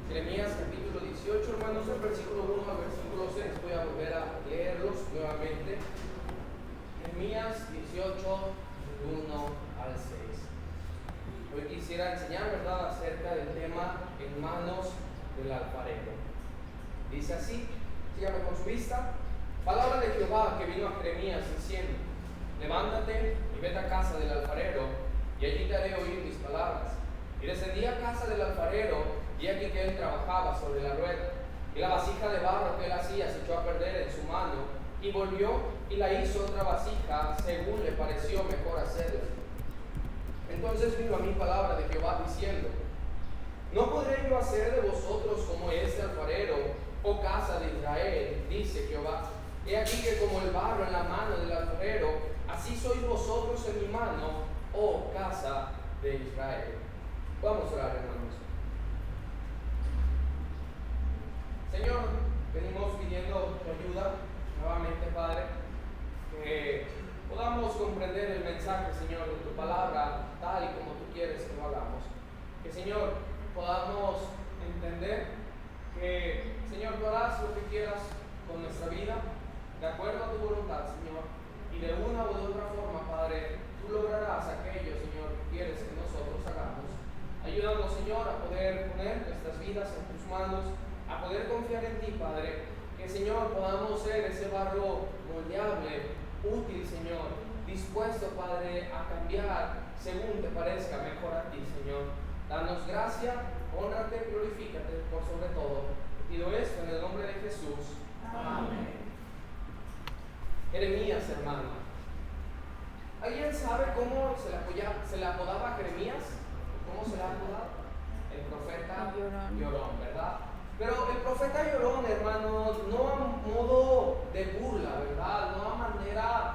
Jeremías capítulo 18, hermanos, del versículo 1 al versículo 6. Voy a volver a leerlos nuevamente. Jeremías 18, 1 al 6. Hoy quisiera enseñar, ¿verdad?, acerca del tema en manos del alfarero. Dice así, sígame con su vista. Palabra de Jehová que vino a Jeremías diciendo: levántate y vete a casa del alfarero, y allí te haré oír mis palabras. Y descendí a casa del alfarero, y aquí que él trabajaba sobre la rueda, y la vasija de barro que él hacía se echó a perder en su mano, y volvió y la hizo otra vasija según le pareció mejor hacerla. Entonces vino a mí palabra de Jehová diciendo: ¿no podré yo hacer de vosotros como este alfarero, oh casa de Israel? Dice Jehová: he aquí que como el barro en la mano del alfarero, así sois vosotros en mi mano, oh casa de Israel. Vamos a orar, hermanos. Señor, venimos pidiendo tu ayuda nuevamente. mensaje, Señor, de tu palabra, tal y como tú quieres que lo hagamos. Que, Señor, podamos entender que, Señor, tú harás lo que quieras con nuestra vida, de acuerdo a tu voluntad, Señor, y de una u de otra forma, Padre, tú lograrás aquello, Señor, que quieres que nosotros hagamos. Ayúdanos, Señor, a poder poner nuestras vidas en tus manos, a poder confiar en ti, Padre, que, Señor, podamos ser ese barro moldeable, útil, Señor, dispuesto, Padre, a cambiar según te parezca mejor a ti, Señor. Danos gracia, hónrate, glorifícate por sobre todo. Pido esto en el nombre de Jesús. Amén. Jeremías, hermano. ¿Alguien sabe cómo se le apodaba a Jeremías? ¿Cómo se le ha apodado? El profeta Llorón, ¿verdad? Pero el profeta Llorón, hermano, no a modo de burla, ¿verdad? No a manera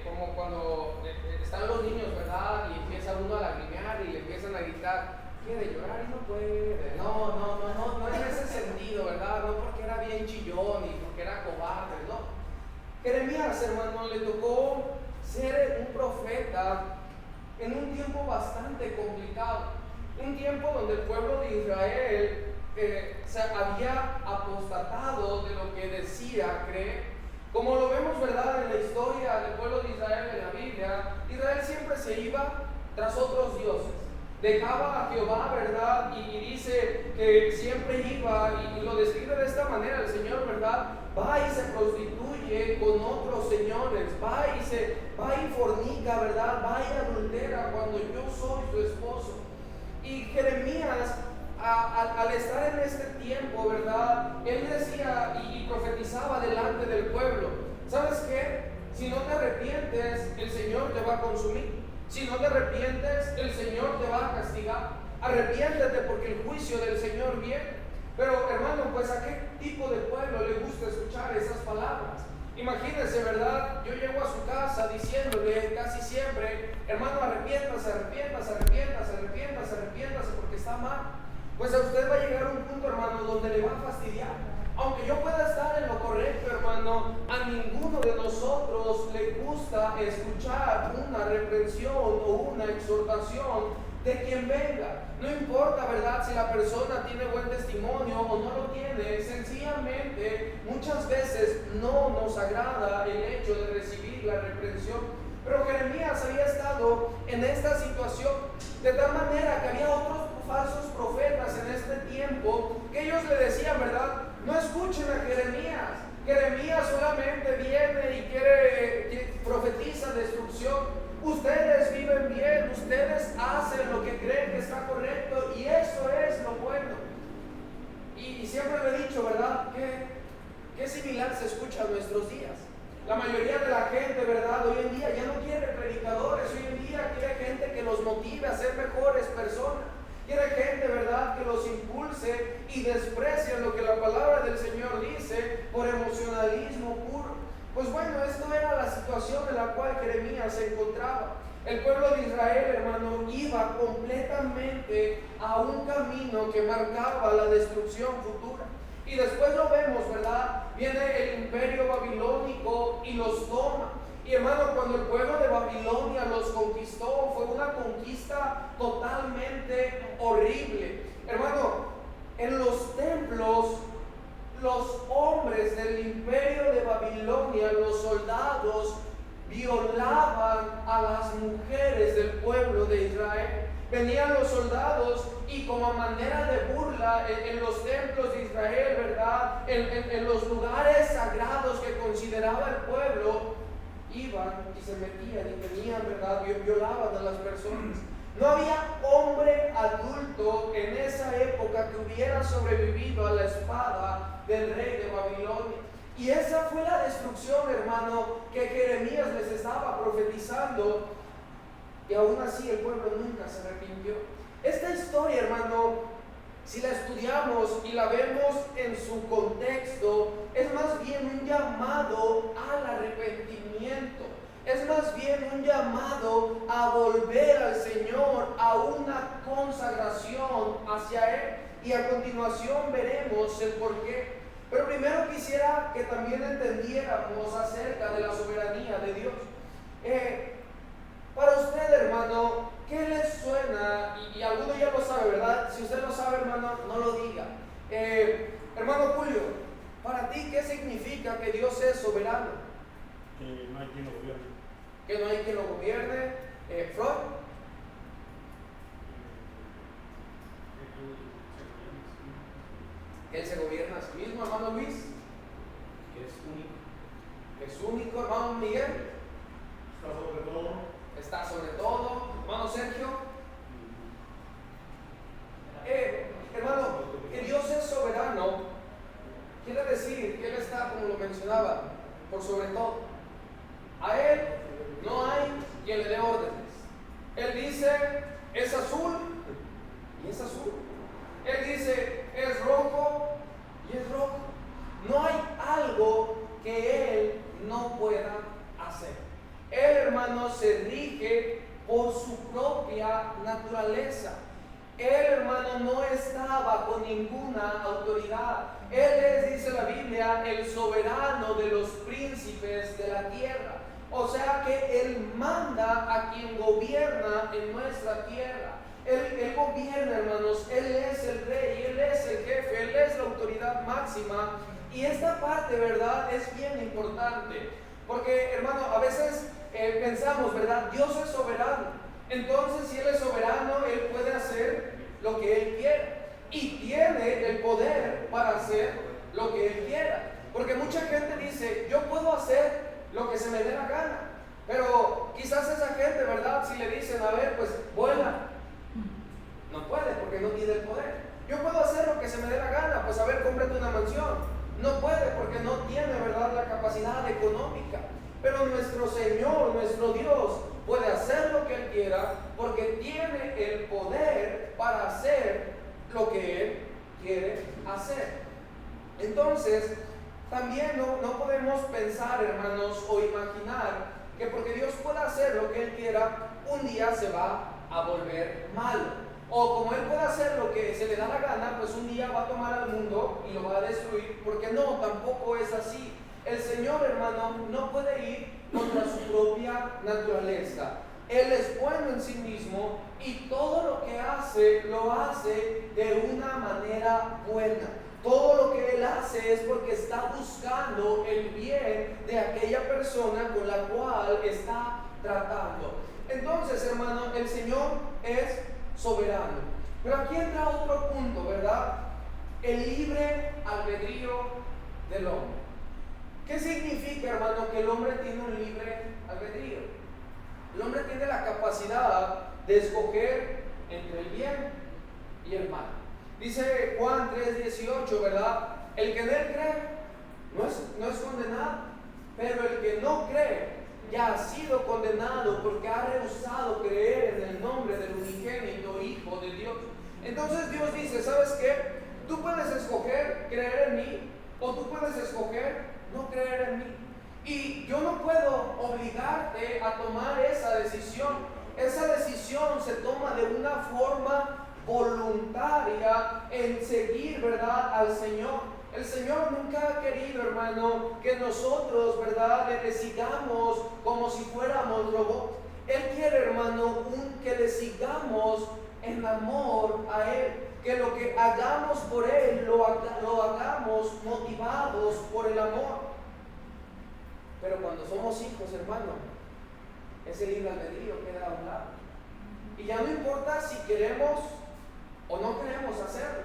como cuando están los niños, ¿verdad? Y empieza uno a lagrimear y le empiezan a gritar, quiere llorar y no puede. No en ese sentido, ¿verdad? No porque era bien chillón y porque era cobarde, no. Jeremías, hermano, le tocó ser un profeta en un tiempo bastante complicado, un tiempo donde el pueblo de Israel se había apostatado de lo que decía creer. Como lo vemos, ¿verdad?, en la historia del pueblo de Israel en la Biblia, Israel siempre se iba tras otros dioses. Dejaba a Jehová, ¿verdad? Y dice que siempre iba, y lo describe de esta manera el Señor, ¿verdad? Va y se prostituye con otros señores, va y fornica, ¿verdad? Va y adultera cuando yo soy su esposo. Y Jeremías, al estar en este tiempo, ¿verdad?, él decía y profetizaba delante del pueblo, ¿sabes qué? Si no te arrepientes, el Señor te va a consumir. Si no te arrepientes, el Señor te va a castigar. Arrepiéntete porque el juicio del Señor viene. Pero, hermano, pues ¿a qué tipo de pueblo le gusta escuchar esas palabras? Imagínense, ¿verdad? Yo llego a su casa diciéndole casi siempre, hermano, arrepiéntase porque está mal. Pues a usted va a llegar a un punto, hermano, donde le va a fastidiar. Aunque yo pueda estar en lo correcto, hermano, a ninguno de nosotros le gusta escuchar una reprensión o una exhortación de quien venga. No importa, ¿verdad?, si la persona tiene buen testimonio o no lo tiene. Sencillamente, muchas veces no nos agrada el hecho de recibir la reprensión. Pero Jeremías había estado en esta situación de tal manera que había otros falsos profetas en este tiempo que ellos le decían, ¿verdad?, no escuchen a Jeremías. Jeremías solamente viene y profetiza destrucción. Ustedes viven bien, ustedes hacen lo que creen que está correcto y eso es lo bueno. Y siempre lo he dicho, ¿verdad?, que similar se escucha en nuestros días. La mayoría de la gente, ¿verdad?, hoy en día ya no quiere predicadores, hoy en día quiere gente que los motive a ser mejores personas. Quiere gente, ¿verdad?, que los impulse y desprecian lo que la palabra del Señor dice por emocionalismo puro. Pues bueno, esto era la situación en la cual Jeremías se encontraba. El pueblo de Israel, hermano, iba completamente a un camino que marcaba la destrucción futura. Y después lo vemos, ¿verdad? Viene el imperio babilónico y los toma. Y hermano, cuando el pueblo de Babilonia los conquistó, fue una conquista totalmente horrible. Hermano, en los templos, los hombres del imperio de Babilonia, los soldados, violaban a las mujeres del pueblo de Israel. Venían los soldados y como manera de burla en los templos de Israel, ¿verdad?, en los lugares sagrados que consideraba el pueblo, iban y se metían y tenían, ¿verdad?, violaban a las personas. No había hombre adulto en esa época que hubiera sobrevivido a la espada del rey de Babilonia. Y esa fue la destrucción, hermano, que Jeremías les estaba profetizando. Y aún así el pueblo nunca se arrepintió. Esta historia, hermano, si la estudiamos y la vemos en su contexto, es más bien un llamado al arrepentimiento. Es más bien un llamado a volver al Señor, a una consagración hacia Él. Y a continuación veremos el porqué. Pero primero quisiera que también entendiéramos acerca de la soberanía de Dios. Que no hay quien lo gobierne. Que no hay quien lo gobierne. Freud. Que él se gobierna a sí mismo, hermano Luis. Que es único. Que es único, hermano Miguel. Está sobre todo. Está sobre todo, hermano Sergio. Hermano, que Dios es soberano, quiere decir que Él está, como lo mencionaba, por sobre todo. A Él no hay quien le dé órdenes. Él dice, es azul, y es azul. Él dice, es rojo, y es rojo. No hay algo que Él no pueda hacer. Él, hermano, se rige por su propia naturaleza. Él, hermano, no está bajo ninguna autoridad. Él es, dice la Biblia, el soberano de los príncipes de la tierra. O sea que Él manda a quien gobierna en nuestra tierra. Él gobierna, hermanos. Él es el rey, Él es el jefe, Él es la autoridad máxima. Y esta parte, ¿verdad?, es bien importante. Porque, hermano, a veces pensamos, ¿verdad?, Dios es soberano. Entonces, si Él es soberano, Él puede hacer lo que Él quiera. Y tiene el poder para hacer lo que Él quiera. Porque mucha gente dice, yo puedo hacer lo que se me dé la gana. Pero quizás esa gente, ¿verdad?, si le dicen, a ver, pues vuela, no puede porque no tiene el poder. Yo puedo hacer lo que se me dé la gana, pues a ver, cómprate una mansión. No puede porque no tiene, ¿verdad?, la capacidad económica. Pero nuestro Señor, nuestro Dios, puede hacer lo que Él quiera porque tiene el poder para hacer lo que Él quiere hacer. Entonces, también no podemos pensar, hermanos, o imaginar que porque Dios pueda hacer lo que Él quiera, un día se va a volver malo. O como Él puede hacer lo que se le da la gana, pues un día va a tomar al mundo y lo va a destruir, porque no, tampoco es así. El Señor, hermano, no puede ir contra su propia naturaleza. Él es bueno en sí mismo y todo lo que hace, lo hace de una manera buena. Todo lo que Él hace es porque está buscando el bien de aquella persona con la cual está tratando. Entonces, hermano, el Señor es soberano. Pero aquí entra otro punto, ¿verdad? El libre albedrío del hombre. ¿Qué significa, hermano, que el hombre tiene un libre albedrío? El hombre tiene la capacidad de escoger entre el bien y el mal. Dice Juan 3:18, ¿verdad? El que en Él cree no es condenado, pero el que no cree ya ha sido condenado porque ha rehusado creer en el nombre del unigénito Hijo de Dios. Entonces Dios dice, ¿sabes qué? Tú puedes escoger creer en mí o tú puedes escoger no creer en mí. Y yo no puedo obligarte a tomar esa decisión. Esa decisión se toma de una forma voluntaria en seguir, ¿verdad?, al Señor. El Señor nunca ha querido, hermano, que nosotros, ¿verdad?, le sigamos como si fuéramos robots. Él quiere, hermano, que le sigamos en amor a Él. Que lo que hagamos por Él lo hagamos motivados por el amor. Pero cuando somos hijos, hermano, ese libre albedrío queda a un lado. Y ya no importa si queremos o no queremos hacerlo.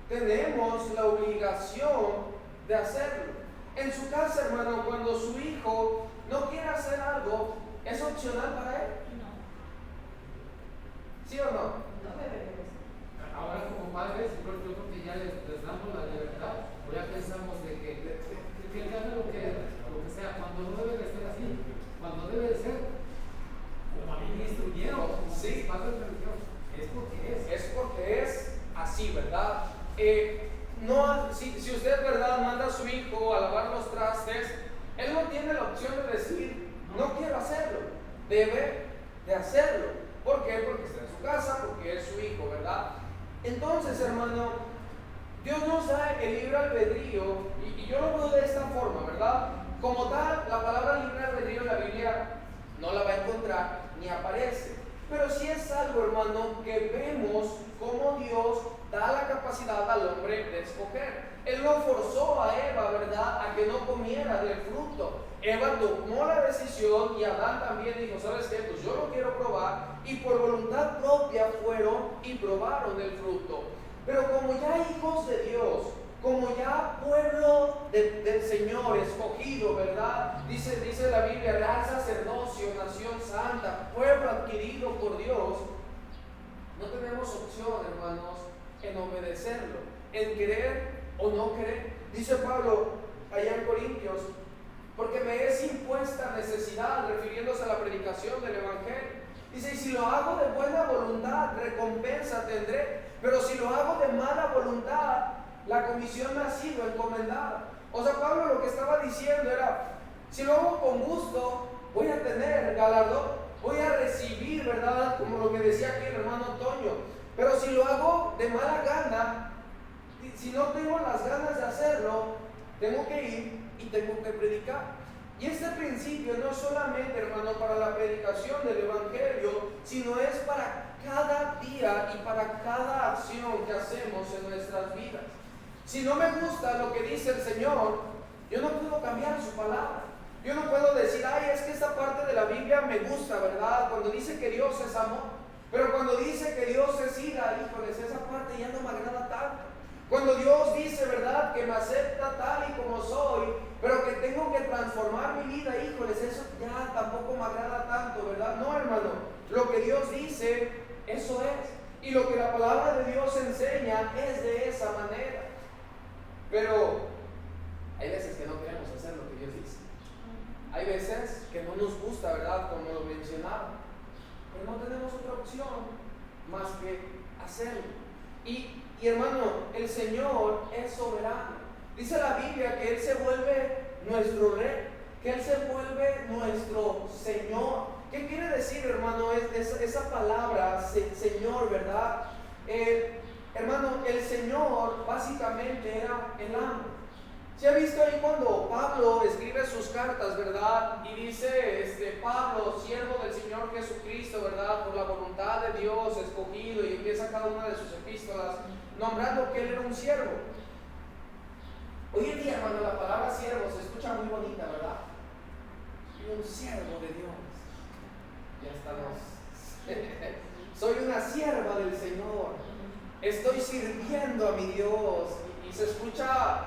Tenemos la obligación de hacerlo. En su casa, hermano, cuando su hijo no quiere hacer algo, ¿es opcional para él? No. ¿Sí o no? No debería ser. Ahora como padres, yo creo que ya les damos la libertad, o ya pensamos de que él haga lo que sea, cuando no debe de ser así, cuando debe de ser, como a mí me instruyeron, como sí, padres religiosos, es porque es. Es porque es así, ¿verdad? Si usted, ¿verdad?, manda a su hijo a lavar los trastes, él no tiene la opción de decir, no quiero hacerlo, debe de hacerlo. ¿Por qué? Porque está en su casa, porque es su hijo, ¿verdad? Entonces, hermano, Dios nos da el libre albedrío, y yo lo veo de esta forma, ¿verdad? Como tal, la palabra libre albedrío en la Biblia no la va a encontrar ni aparece. Pero sí es algo, hermano, que vemos cómo Dios da la capacidad al hombre de escoger. Él no forzó a Eva, ¿verdad?, a que no comiera del fruto. Eva tomó la decisión y Adán también dijo, ¿sabes qué? Pues yo lo quiero probar, y por voluntad propia fueron y probaron el fruto. Pero como ya hijos de Dios, como ya pueblo del Señor, escogido, ¿verdad? Dice la Biblia, real sacerdocio, nación santa, pueblo adquirido por Dios, no tenemos opción, hermanos, en obedecerlo, en querer o no querer. Dice Pablo allá en Corintios, porque me es impuesta necesidad, refiriéndose a la predicación del Evangelio. Dice, y si lo hago de buena voluntad, recompensa tendré, pero si lo hago de mala voluntad, la comisión me ha sido encomendada. O sea, Pablo lo que estaba diciendo era, si lo hago con gusto, voy a tener galardón, voy a recibir, ¿verdad? Como lo que decía aquí el hermano Antonio. Pero si lo hago de mala gana, si no tengo las ganas de hacerlo, tengo que ir y tengo que predicar. Y este principio no es solamente, hermano, para la predicación del Evangelio, sino es para cada día y para cada acción que hacemos en nuestras vidas. Si no me gusta lo que dice el Señor, yo no puedo cambiar su palabra. Yo no puedo decir, ay, es que esta parte de la Biblia me gusta, ¿verdad? Cuando dice que Dios es amor. Pero cuando dice que Dios es ira, híjoles, esa parte ya no me agrada tanto. Cuando Dios dice, ¿verdad?, que me acepta tal y como soy, pero que tengo que transformar mi vida, híjoles, eso ya tampoco me agrada tanto, ¿verdad? No, hermano, lo que Dios dice, eso es. Y lo que la palabra de Dios enseña es de esa manera. Pero hay veces que no queremos hacer lo que Dios dice. Hay veces que no nos gusta, ¿verdad?, como lo mencionaba. Pero no tenemos otra opción más que hacerlo. Y hermano, el Señor es soberano. Dice la Biblia que Él se vuelve nuestro rey, que Él se vuelve nuestro Señor. ¿Qué quiere decir, hermano, esa palabra, Señor, verdad? Hermano, el Señor básicamente era el amo. ¿Se ha visto ahí cuando Pablo escribe sus cartas, verdad? Y dice, Pablo, siervo del Señor Jesucristo, verdad, por la voluntad de Dios, escogido, y empieza cada una de sus epístolas nombrando que él era un siervo. Hoy en día, hermano, la palabra siervo se escucha muy bonita, ¿verdad? Soy un siervo de Dios. Ya estamos. Soy una sierva del Señor. Estoy sirviendo a mi Dios. Y se escucha,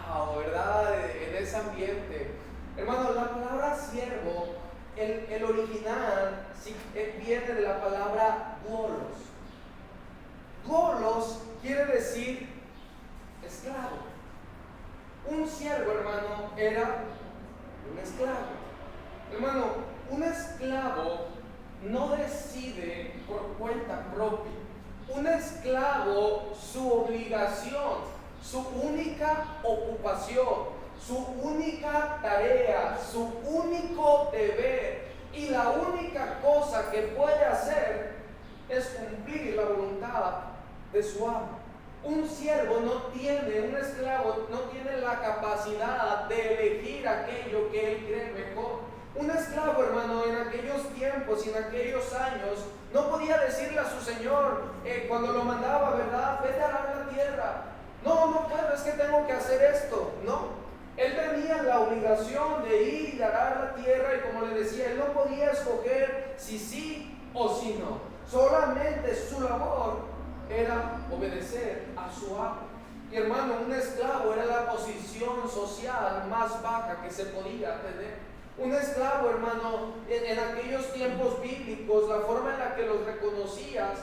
wow, ¿verdad? En ese ambiente. Hermano, la palabra siervo, el original, viene de la palabra golos. Golos quiere decir esclavo. Un siervo, hermano, era un esclavo. Hermano, un esclavo no decide por cuenta propia. Un esclavo, su obligación, su única ocupación, su única tarea, su único deber y la única cosa que puede hacer es cumplir la voluntad de su amo. Un siervo un esclavo no tiene la capacidad de elegir aquello que él cree mejor. Un esclavo, hermano, en aquellos tiempos y en aquellos años, no podía decirle a su señor, cuando lo mandaba, ¿verdad?, vete a arar la tierra. No puedo, es que tengo que hacer esto. No, él tenía la obligación de ir y arar la tierra, y como le decía, él no podía escoger si sí o si no. Solamente su labor era obedecer a su amo. Y hermano, un esclavo era la posición social más baja que se podía tener. Un esclavo, hermano, en aquellos tiempos bíblicos, la forma en la que los reconocías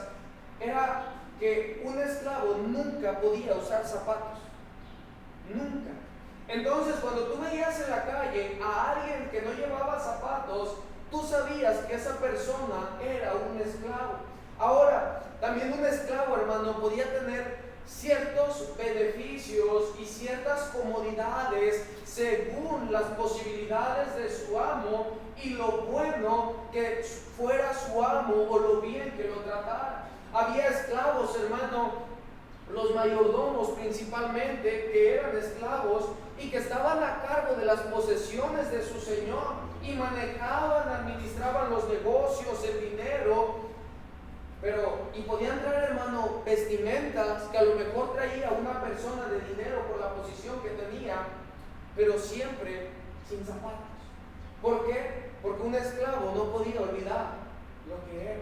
era que un esclavo nunca podía usar zapatos. Nunca. Entonces, cuando tú veías en la calle a alguien que no llevaba zapatos, tú sabías que esa persona era un esclavo. Ahora, también un esclavo, hermano, podía tener ciertos beneficios y ciertas comodidades según las posibilidades de su amo y lo bueno que fuera su amo o lo bien que lo tratara. Había esclavos, hermano, los mayordomos principalmente, que eran esclavos y que estaban a cargo de las posesiones de su señor y manejaban, administraban los negocios, el dinero. Y podían traer, hermano, vestimentas que a lo mejor traía una persona de dinero por la posición que tenía, pero siempre sin zapatos. ¿Por qué? Porque un esclavo no podía olvidar lo que era.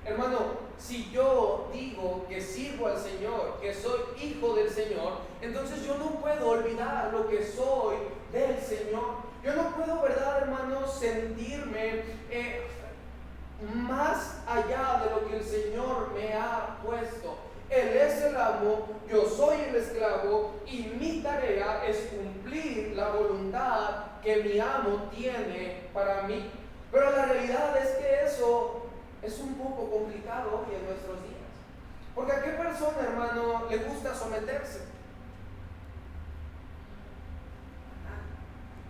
Hermano, si yo digo que sirvo al Señor, que soy hijo del Señor, entonces yo no puedo olvidar lo que soy del Señor. Yo no puedo, ¿verdad, hermano, sentirme más allá de lo que el Señor me ha puesto? Él es el amo, yo soy el esclavo y mi tarea es cumplir la voluntad que mi amo tiene para mí. Pero la realidad es que eso es un poco complicado hoy en nuestros días. Porque ¿a qué persona, hermano, le gusta someterse?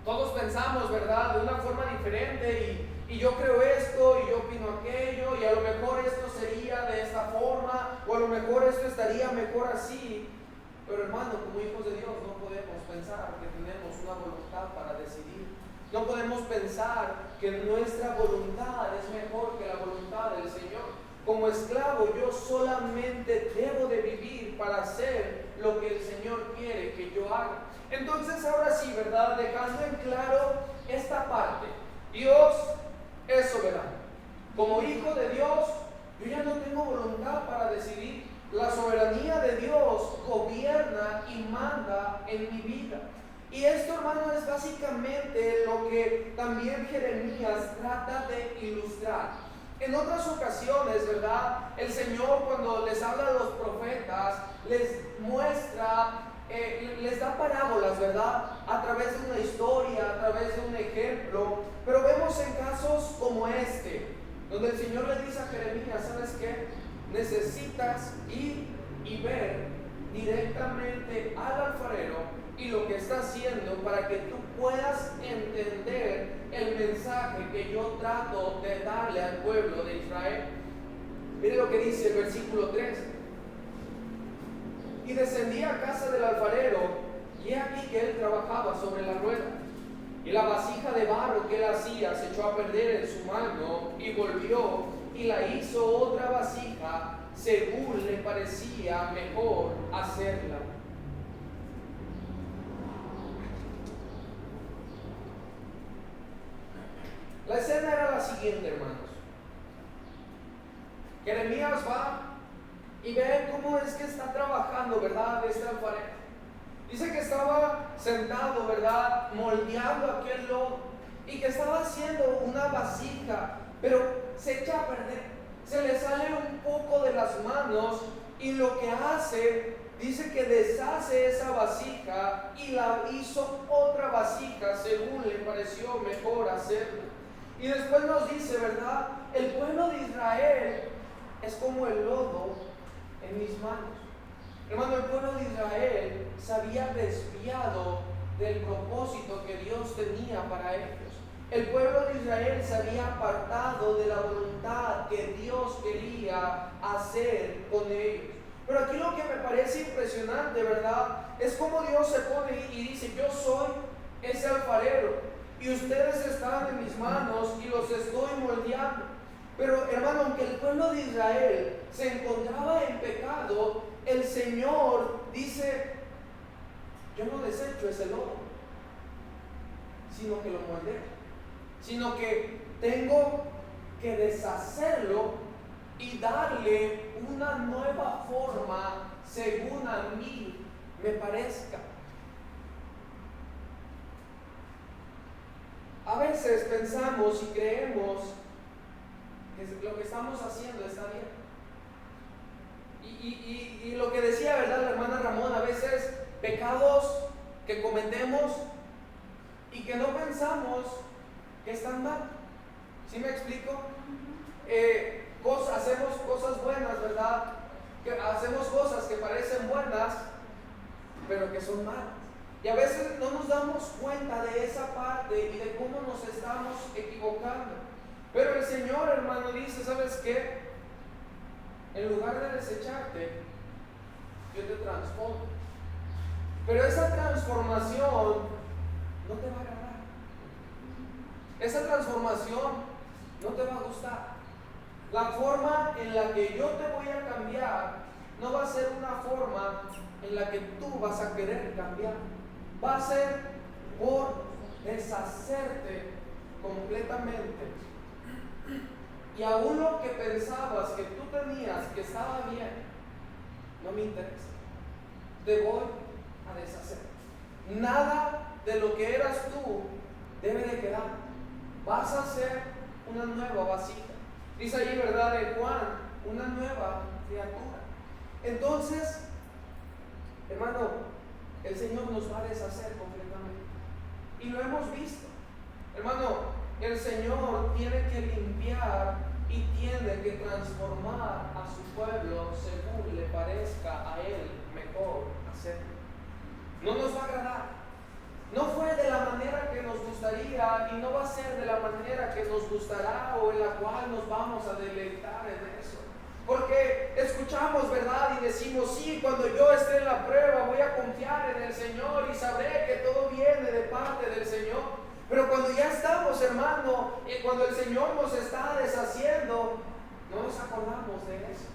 Todos pensamos, ¿verdad?, de una forma diferente y yo creo esto y yo opino aquello y a lo mejor esto sería de esta forma o a lo mejor esto estaría mejor así. Pero hermano, como hijos de Dios no podemos pensar que tenemos una voluntad para decidir. No podemos pensar que nuestra voluntad es mejor que la voluntad del Señor. Como esclavo yo solamente debo de vivir para hacer lo que el Señor quiere que yo haga. Entonces ahora sí, ¿verdad?, dejando en claro esta parte, Dios es soberano. Como hijo de Dios, yo ya no tengo voluntad para decidir. La soberanía de Dios gobierna y manda en mi vida. Y esto, hermano, es básicamente lo que también Jeremías trata de ilustrar. En otras ocasiones, ¿verdad?, el Señor, cuando les habla a los profetas, les muestra, les da parábolas, ¿verdad?, a través de una historia, a través de un ejemplo. Pero vemos en casos como este, donde el Señor le dice a Jeremías: ¿sabes qué? Necesitas ir y ver directamente al alfarero y lo que está haciendo para que tú puedas entender el mensaje que yo trato de darle al pueblo de Israel. Mire lo que dice el versículo 3. Y descendí a casa del alfarero, y he aquí que él trabajaba sobre la rueda. Y la vasija de barro que él hacía se echó a perder en su mano, y volvió y la hizo otra vasija según le parecía mejor hacerla. La escena era la siguiente, hermanos. Jeremías va y ve cómo es que está trabajando, ¿verdad?, este alfarero. Dice que estaba sentado, ¿verdad?, moldeando aquel lodo y que estaba haciendo una vasija, pero se echa a perder, se le sale un poco de las manos y lo que hace, dice que deshace esa vasija y la hizo otra vasija según le pareció mejor hacerla. Y después nos dice, ¿verdad?, el pueblo de Israel es como el lodo en mis manos. Hermano, el pueblo de Israel se había desviado del propósito que Dios tenía para ellos. El pueblo de Israel se había apartado de la voluntad que Dios quería hacer con ellos. Pero aquí lo que me parece impresionante, ¿verdad?, es como Dios se pone y dice: yo soy ese alfarero y ustedes están en mis manos y los estoy moldeando. Pero hermano, aunque el pueblo de Israel se encontraba en pecado, el Señor dice: yo no desecho ese lodo, sino que lo moldeo, sino que tengo que deshacerlo y darle una nueva forma según a mí me parezca. A veces pensamos y creemos que lo que estamos haciendo está bien. Y lo que decía, ¿verdad?, la hermana Ramón, a veces pecados que cometemos y que no pensamos que están mal. ¿Sí me explico? Hacemos cosas buenas, ¿verdad? Hacemos cosas que parecen buenas, pero que son malas. Y a veces no nos damos cuenta de esa parte y de cómo nos estamos equivocando. Pero el Señor, hermano, dice: ¿sabes qué? En lugar de desecharte, yo te transformo. Pero esa transformación no te va a agradar. Esa transformación no te va a gustar. La forma en la que yo te voy a cambiar no va a ser una forma en la que tú vas a querer cambiar. Va a ser por deshacerte completamente. Y aún lo que pensabas que tú tenías que estaba bien, no me interesa. Te voy a deshacer. Nada de lo que eras tú debe de quedar. Vas a ser una nueva vasija. Dice allí, ¿verdad? En Juan, una nueva criatura. Entonces, hermano, el Señor nos va a deshacer completamente. Y lo hemos visto. Hermano, el Señor tiene que limpiar y tiene que transformar a su pueblo según le parezca a Él mejor hacerlo. No nos va a agradar. No fue de la manera que nos gustaría y no va a ser de la manera que nos gustará o en la cual nos vamos a deleitar en eso. Porque escuchamos, ¿verdad? Y decimos, sí, cuando yo esté en la prueba voy a confiar en el Señor y sabré que todo viene de parte del Señor. Pero cuando ya estamos, hermano, y cuando el Señor nos está deshaciendo, no nos acordamos de eso.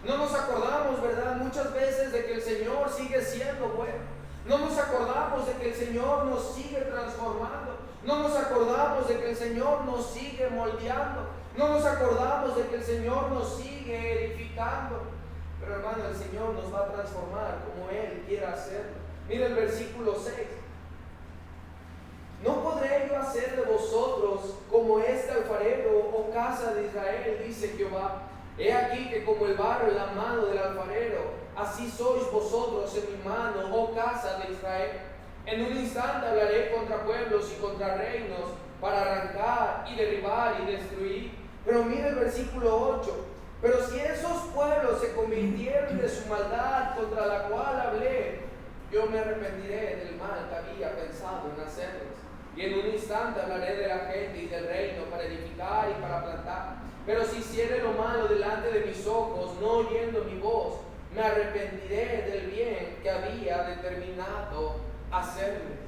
No nos acordamos, ¿verdad? Muchas veces de que el Señor sigue siendo bueno. No nos acordamos de que el Señor nos sigue transformando. No nos acordamos de que el Señor nos sigue moldeando. No nos acordamos de que el Señor nos sigue edificando. Pero hermano, el Señor nos va a transformar como Él quiera hacerlo. Mira el versículo 6. ¿No podré yo hacer de vosotros como este alfarero, oh casa de Israel? Dice Jehová. He aquí que como el barro en la mano del alfarero, así sois vosotros en mi mano, oh casa de Israel. En un instante hablaré contra pueblos y contra reinos para arrancar y derribar y destruir. Pero mira el versículo 8. Pero si esos pueblos se convirtieron de su maldad contra la cual hablé, yo me arrepentiré del mal que había pensado en hacerles. Y en un instante hablaré de la gente y del reino para edificar y para plantar. Pero si hiciere lo malo delante de mis ojos, no oyendo mi voz, me arrepentiré del bien que había determinado hacerles.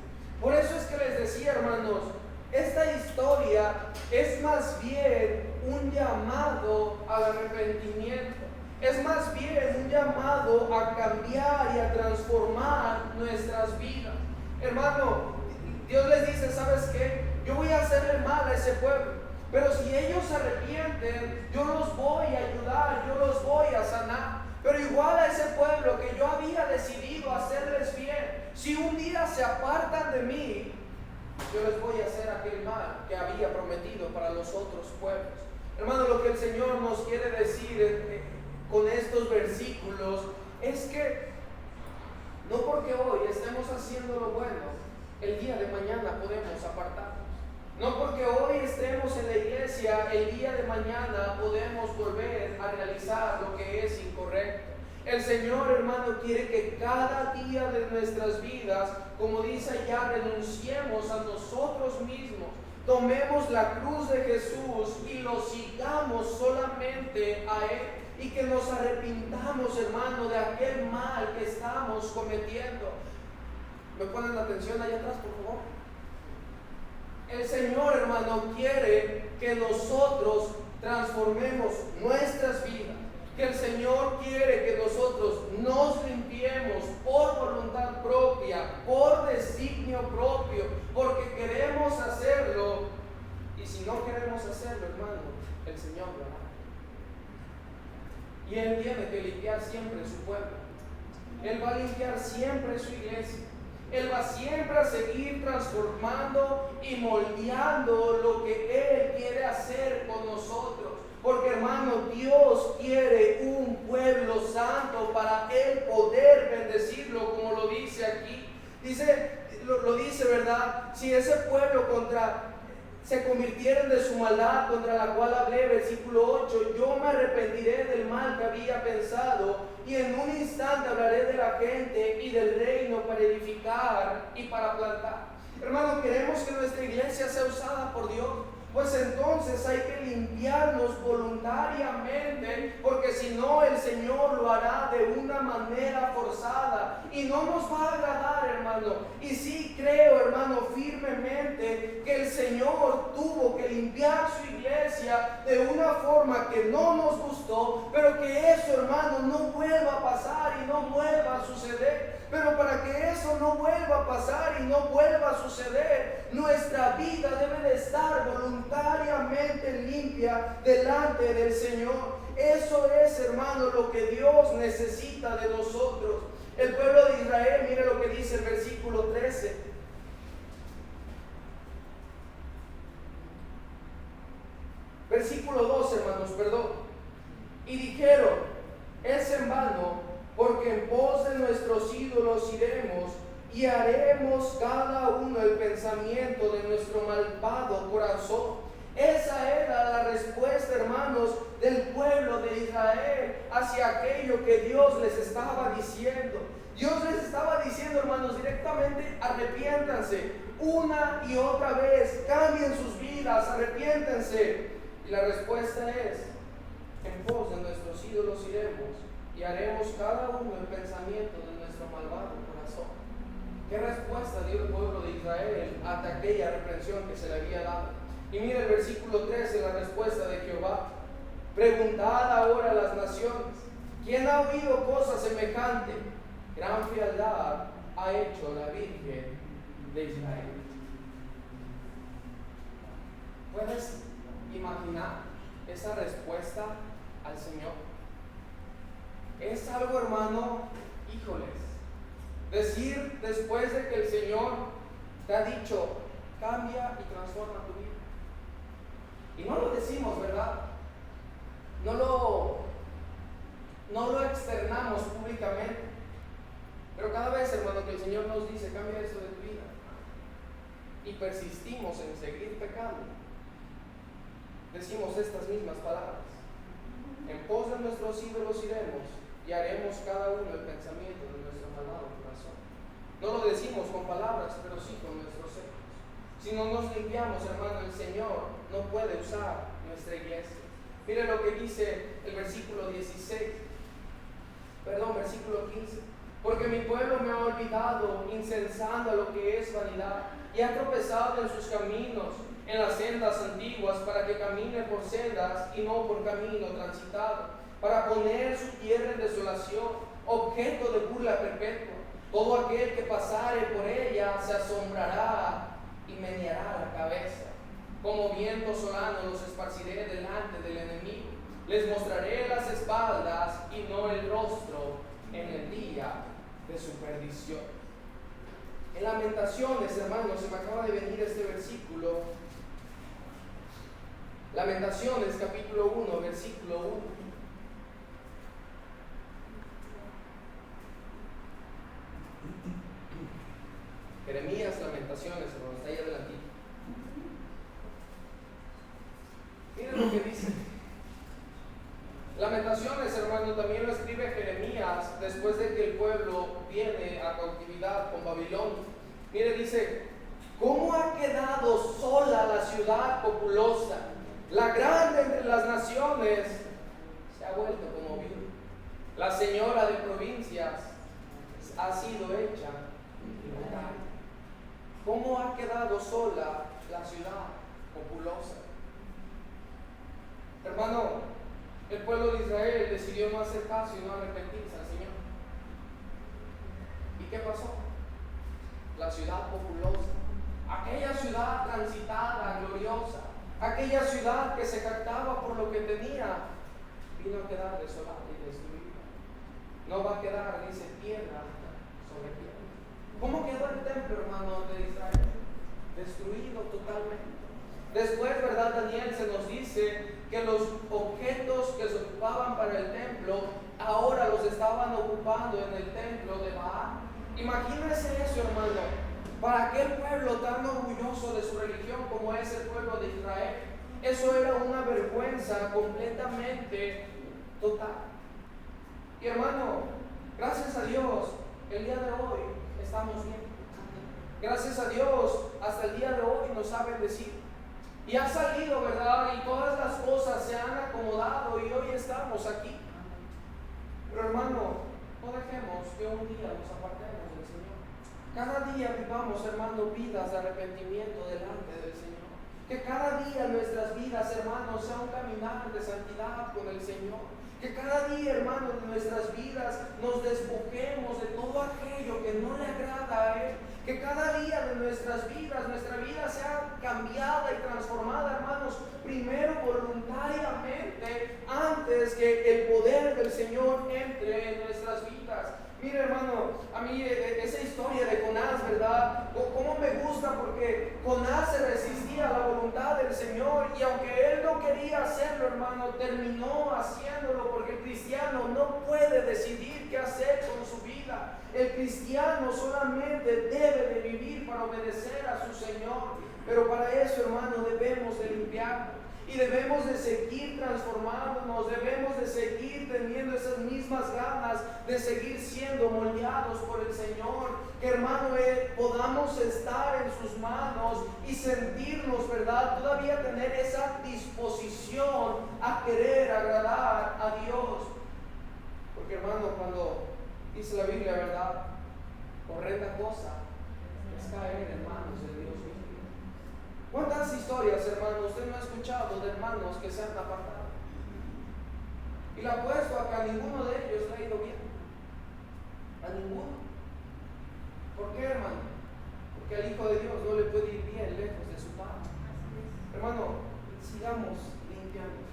Por eso es que les decía, hermanos, esta historia es más bien un llamado al arrepentimiento. Es más bien un llamado a cambiar y a transformar nuestras vidas. Hermano, Dios les dice, ¿sabes qué? Yo voy a hacerle mal a ese pueblo, pero si ellos se arrepienten, yo los voy a ayudar, yo los voy a sanar. Pero igual a ese pueblo que yo había decidido hacerles bien, si un día se apartan de mí, yo les voy a hacer aquel mal que había prometido para los otros pueblos. Hermano, lo que el Señor nos quiere decir con estos versículos es que no porque hoy estemos haciendo lo bueno, el día de mañana podemos apartarnos. No porque hoy estemos en la iglesia, el día de mañana podemos volver a realizar lo que es incorrecto. El Señor, hermano, quiere que cada día de nuestras vidas, como dice allá, renunciemos a nosotros mismos, tomemos la cruz de Jesús y lo sigamos solamente a Él. Y que nos arrepintamos, hermano, de aquel mal que estamos cometiendo. ¿Me ponen atención allá atrás, por favor? El Señor, hermano, quiere que nosotros transformemos nuestras vidas. Que el Señor quiere que nosotros nos limpiemos por voluntad propia, por designio propio, porque queremos hacerlo. Y si no queremos hacerlo, hermano, el Señor lo hará. Y Él tiene que limpiar siempre su pueblo. Él va a limpiar siempre su iglesia. Él va siempre a seguir transformando y moldeando lo que Él quiere hacer con nosotros. Porque, hermano, Dios quiere un pueblo santo para Él poder bendecirlo, como lo dice aquí. Lo dice, ¿verdad? Si ese pueblo se convirtieron de su maldad contra la cual hablé, versículo 8, yo me arrepentiré del mal que había pensado y en un instante hablaré de la gente y del reino para edificar y para plantar. Hermano, queremos que nuestra iglesia sea usada por Dios. Pues entonces hay que limpiarnos voluntariamente, porque si no el Señor lo hará de una manera forzada y no nos va a agradar, hermano. Y sí creo, hermano, firmemente que el Señor tuvo que limpiar su iglesia de una forma que no nos gustó, pero que eso, hermano, no vuelva a pasar y no vuelva a suceder. Pero para que eso no vuelva a pasar y no vuelva a suceder, nuestra vida debe de estar voluntariamente limpia delante del Señor. Eso es, hermano, lo que Dios necesita de nosotros. El pueblo de Israel, mire lo que dice el versículo 13. Versículo 12, hermanos, perdón. Y dijeron: es en vano, porque en pos de nuestros ídolos iremos y haremos cada uno el pensamiento de nuestro malvado corazón. Esa era la respuesta, hermanos, del pueblo de Israel hacia aquello que Dios les estaba diciendo. Dios les estaba diciendo, hermanos, directamente: arrepiéntanse una y otra vez, cambien sus vidas, arrepiéntanse. Y la respuesta es: en pos de nuestros ídolos iremos y haremos cada uno el pensamiento de nuestro malvado corazón. ¿Qué respuesta dio el pueblo de Israel ante aquella reprensión que se le había dado? Y mira el versículo 13, la respuesta de Jehová: preguntad ahora a las naciones, ¿quién ha oído cosa semejante? Gran frialdad ha hecho la Virgen de Israel. ¿Puedes imaginar esa respuesta al Señor? Es algo, hermano, híjoles, decir después de que el Señor te ha dicho: cambia y transforma tu vida. Y no lo decimos, ¿verdad? No lo externamos públicamente. Pero cada vez, hermano, que el Señor nos dice: cambia esto de tu vida, y persistimos en seguir pecando, decimos estas mismas palabras: en pos de nuestros ídolos iremos y haremos cada uno el pensamiento de nuestro malvado corazón. No lo decimos con palabras, pero sí con nuestros hechos. Si no nos limpiamos, hermano, el Señor no puede usar nuestra iglesia. Mire lo que dice el versículo 15. Porque mi pueblo me ha olvidado, incensando a lo que es vanidad, y ha tropezado en sus caminos, en las sendas antiguas, para que camine por sendas y no por camino transitado, para poner su tierra en desolación, objeto de burla perpetua. Todo aquel que pasare por ella se asombrará y meneará la cabeza. Como viento solano los esparciré delante del enemigo. Les mostraré las espaldas y no el rostro en el día de su perdición. En Lamentaciones, hermanos, se me acaba de venir este versículo. Lamentaciones, capítulo 1, versículo 1. Jeremías, Lamentaciones, hermanos, está ahí adelantito. Miren lo que dice. Lamentaciones, hermano, también lo escribe Jeremías después de que el pueblo viene a cautividad con Babilonia. Mire, dice: ¿cómo ha quedado sola la ciudad populosa? La grande entre las naciones se ha vuelto como viuda. La señora de provincias ha sido hecha tributaria. ¿Cómo ha quedado sola la ciudad populosa? Hermano, el pueblo de Israel decidió no hacer caso y no arrepentirse al Señor. ¿Y qué pasó? La ciudad populosa, aquella ciudad transitada, gloriosa, aquella ciudad que se jactaba por lo que tenía, vino a quedar desolada y destruida. No va a quedar, dice, tierra sobre tierra. ¿Cómo quedó el templo, hermano, de Israel? Destruido totalmente. Después, ¿verdad? Daniel se nos dice que los objetos que se ocupaban para el templo ahora los estaban ocupando en el templo de Baal. Imagínense eso, hermano, para aquel pueblo tan orgulloso de su religión como es el pueblo de Israel. Eso era una vergüenza completamente total. Y hermano, gracias a Dios, el día de hoy estamos bien. Gracias a Dios, hasta el día de hoy nos ha bendecido. Y ha salido, ¿verdad? Y todas las cosas se han acomodado y hoy estamos aquí. Pero hermano, no dejemos que un día nos apartemos del Señor. Cada día vivamos, hermano, vidas de arrepentimiento delante del Señor. Que cada día nuestras vidas, hermanos, sea un caminar de santidad con el Señor. Que cada día, hermanos, de nuestras vidas nos despojemos de todo aquello que no le agrada a Él. Que cada día de nuestras vidas, nuestra vida sea cambiada y transformada, hermanos, primero voluntariamente, antes que el poder del Señor entre en nuestras vidas. Mire, hermano, a mí esa historia de Jonás, ¿verdad? Cómo me gusta, porque Jonás se resistía a la voluntad del Señor, y aunque él no quería hacerlo, hermano, terminó haciéndolo, porque el cristiano no puede decidir qué hacer con su vida. El cristiano solamente debe de vivir para obedecer a su Señor. Pero para eso, hermano, debemos de limpiarnos. Y debemos de seguir transformándonos, debemos de seguir teniendo esas mismas ganas de seguir siendo moldeados por el Señor. Que, hermano, podamos estar en sus manos y sentirnos, ¿verdad? Todavía tener esa disposición a querer agradar a Dios. Porque, hermano, cuando dice la Biblia, ¿verdad? Horrenda cosa es caer en manos de Dios mismo. ¿Cuántas historias, hermanos, usted no ha escuchado de hermanos que se han apartado? Y le apuesto a que a ninguno de ellos le ha ido bien. A ninguno. ¿Por qué, hermano? Porque al Hijo de Dios no le puede ir bien lejos de su Padre. Hermano, sigamos limpiándonos,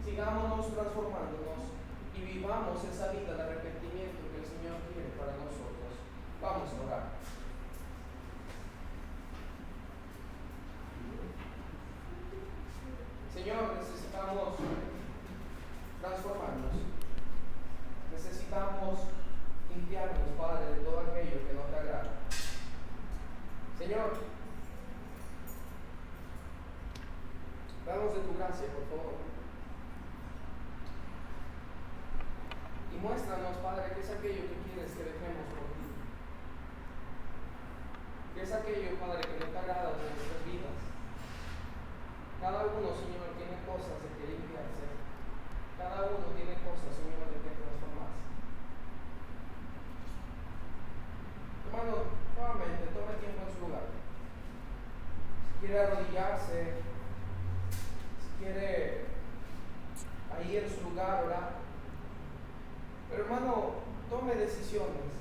sigámonos transformándonos y vivamos esa vida de arrepentimiento que el Señor quiere para nosotros. Vamos a orar. Señor, necesitamos transformarnos, necesitamos limpiarnos, Padre, de todo aquello que no te agrada. Señor, danos de tu gracia, por favor, y muéstranos, Padre, qué es aquello que quieres que dejemos por ti, qué es aquello, Padre, que no te agrada de nuestras vidas. Cada uno, Señor, tiene cosas de que limpiarse. Cada uno tiene cosas, Señor, de que transformarse. Hermano, nuevamente, tome tiempo en su lugar. Si quiere arrodillarse, si quiere ahí en su lugar orar. Pero, hermano, tome decisiones.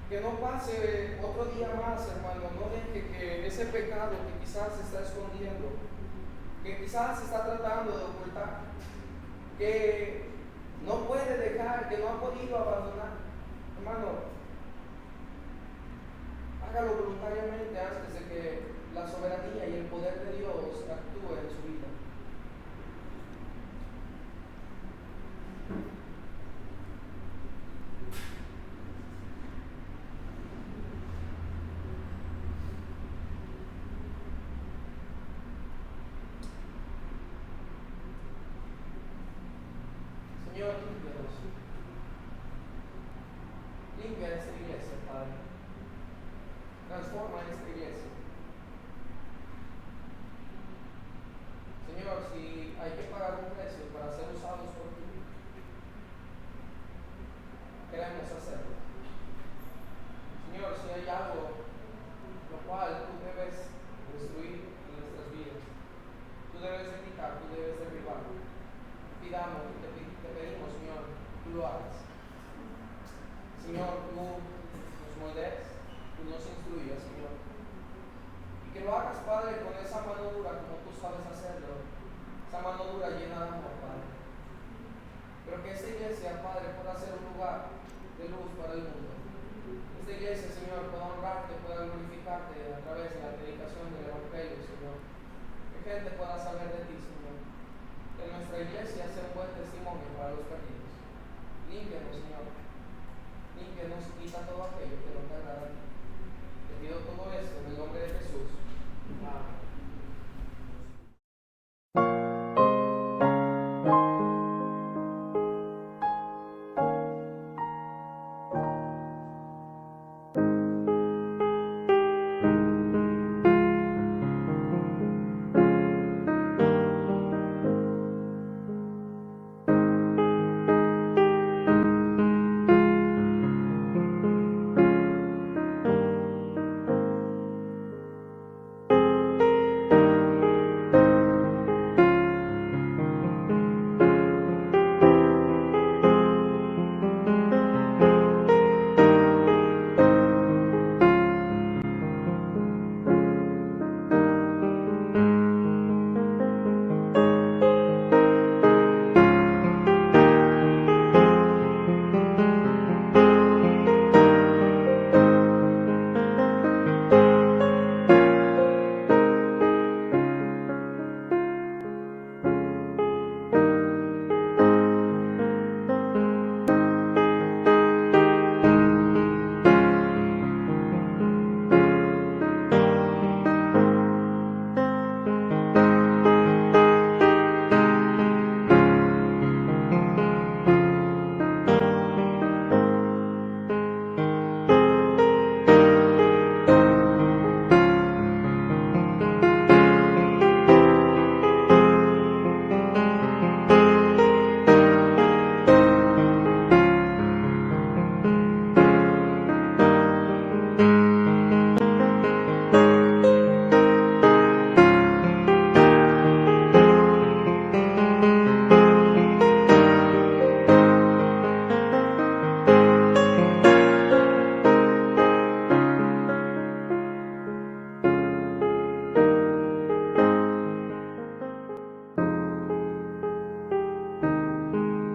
Que no pase otro día más, hermano. No deje que ese pecado que quizás se está escondiendo, que quizás se está tratando de ocultar, que no puede dejar, que no ha podido abandonar, hermano, hágalo voluntariamente antes de que la soberanía y el poder de Dios actúe en su vida. Señor, límpianos. Limpia esta iglesia, Padre. Transforma esta iglesia. Señor, si hay que pagar un precio para ser usados por ti, queremos hacerlo. Señor, si hay algo lo cual tú debes destruir en nuestras vidas, tú debes quitar, tú debes derribar, pidamos y te pedimos, Señor, tú lo hagas. Señor, tú nos moldees, tú nos instruyas, Señor. Y que lo hagas, Padre, con esa mano dura como tú sabes hacerlo. Esa mano dura llena de amor, Padre. Pero que esta iglesia, Padre, pueda ser un lugar de luz para el mundo. Esta iglesia, Señor, pueda honrarte, pueda glorificarte a través de la predicación del Evangelio, Señor. Que gente pueda saber de ti, Señor. Que nuestra iglesia sea un buen testimonio para los perdidos. Límpianos, Señor. Límpianos y quita todo aquello que no te agrada a ti. Te pido todo esto en el nombre de Jesús.